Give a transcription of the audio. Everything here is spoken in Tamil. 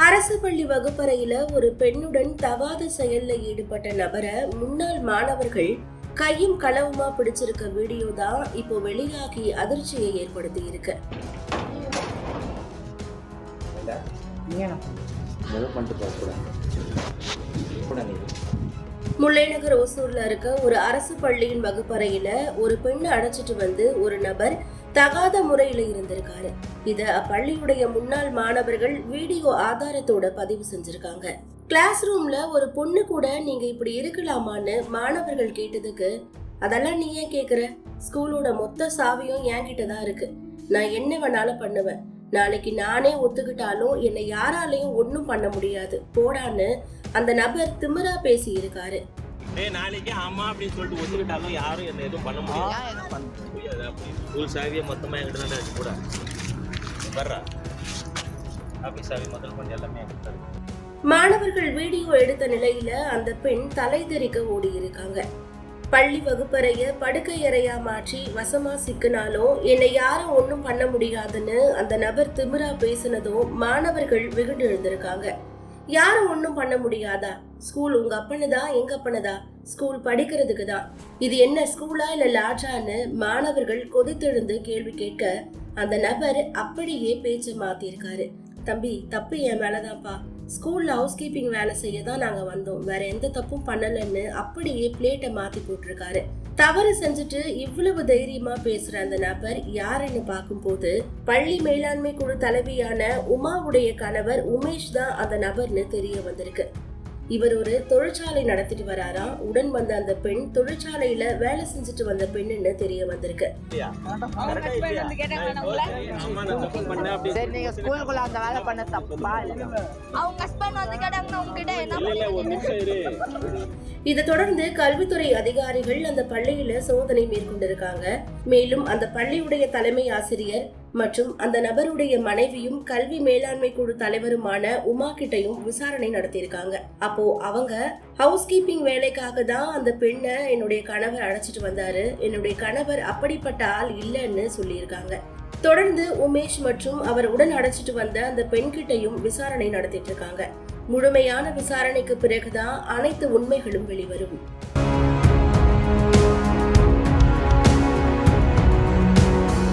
அரசு பள்ளி வகுப்பறையில ஒரு பெண்ணுடன் தகாத செயல்ல ஈடுபட்ட நபரை முன்னாள் மாணவர்கள் கையும் களவுமா பிடிச்சிருக்க வீடியோ தான் இப்போ வெளியாகி அதிர்ச்சியை ஏற்படுத்தி இருக்கு. முல்லைநகர் ஓசூர்ல இருக்க ஒரு அரசு பள்ளியின் வகுப்பறையில ஒரு பெண்ணை அடைச்சிட்டு வந்து ஒரு நபர் தகாத முறையில இருந்திருக்காரு. இத அப்பள்ளியுடைய முன்னாள் மாணவர்கள் வீடியோ ஆதாரத்தோட பதிவு செஞ்சிருக்காங்க. கிளாஸ் ரூம்ல ஒரு பொண்ணு கூட நீங்க இப்படி இருக்கலாமான்னு மாணவர்கள் கேட்டதுக்கு, அதெல்லாம் நீ ஏன் கேக்குற, ஸ்கூலோட மொத்த சாவியும் என்கிட்ட தான் இருக்கு, நான் என்ன வேணாலும் பண்ணுவேன், நாளைக்கு நானே ஒத்துக்கிட்டாலும் என்னை யாராலையும் ஒன்னும் பண்ண முடியாது போடான்னு அந்த நபர் திமிரா பேசி இருக்காரு. நாளைக்கு ஆமா அப்படின்னு சொல்லிட்டு ஒத்துக்கிட்டாலும் யாரும் என்ன எதுவும் பண்ண முடியாது. ஸ்கூல் சாவியை மொத்தமா என்கிட்ட தான் இருக்கு கூட வர்றா ஆபீஸ் சாவி முதல் கொஞ்சம் எல்லாமே என்கிட்ட. மாணவர்கள் வீடியோ எடுத்த நிலையில அந்த பெண் தலை தெறிக்க ஓடி இருக்காங்க. பள்ளி வகுப்பறைய படுக்கை அறையா மாற்றி வசமா சிக்கினாலும் என்னை யாரும் ஒன்னும் பண்ண முடியாதுன்னு அந்த நபர் திமிரா பேசினதும் மாணவர்கள் வெகுண்டு எழுந்திருக்காங்க. யாரும் ஒன்னும் பண்ண முடியாதா, ஸ்கூல் உங்க அப்பனுதா எங்க அப்பனுதா, ஸ்கூல் படிக்கிறதுக்கு தான், இது என்ன ஸ்கூலா இல்ல லாட்ஜான்னு மாணவர்கள் கொதித்தெழுந்து கேள்வி கேட்க அந்த நபர் அப்படியே பேச்ச மாத்திருக்காரு. தம்பி, தப்பு என் மேலதான்ப்பா, ஸ்கூல்ல ஹவுஸ் கீப்பிங் வேலை செய்ய தான் நாங்க வந்தோம், வேற எந்த தப்பும் பண்ணலன்னு அப்படியே பிளேட்டை மாத்தி போட்டிருக்காரு. தவறு செஞ்சுட்டு இவ்வளவு தைரியமா பேசுற அந்த நபர் யாருன்னு பார்க்கும் போது பள்ளி மேலாண்மை குழு தலைவியான உமாவுடைய கணவர் உமேஷ் தான் அந்த நபர்னு தெரிய வந்திருக்கு. இவர் ஒரு தொழிற்சாலை நடத்திட்டு வராராம். உடன் வந்த அந்த பெண் தொழிற்சாலையில வேலை செஞ்சுட்டு வந்த பெண்ணுன்னு தெரிய வந்திருக்கு. இதை தொடர்ந்து கல்வித்துறை அதிகாரிகள் அந்த பள்ளியில சோதனை மேற்கொண்டிருக்காங்க. மேலும் அந்த பள்ளியுடைய தலைமை ஆசிரியர் மற்றும் அந்த நபருடைய மனைவியும் கல்வி மேலாண்மை குழு தலைவருமான உமா கிட்டையும் விசாரணை நடத்தியிருக்காங்க. அப்போ அவங்க ஹவுஸ் கீப்பிங் வேலைக்காக தான் அந்த பெண்ணை என்னுடைய கணவர் அழைச்சிட்டு வந்தாரு, என்னுடைய கணவர் அப்படிப்பட்ட ஆள் இல்லைன்னு சொல்லியிருக்காங்க. தொடர்ந்து உமேஷ் மற்றும் அவர் உடன் அழைச்சிட்டு வந்த அந்த பெண்கிட்டையும் விசாரணை நடத்திட்டு இருக்காங்க. முழுமையான விசாரணைக்கு பிறகுதான் அனைத்து உண்மைகளும் வெளிவரும்.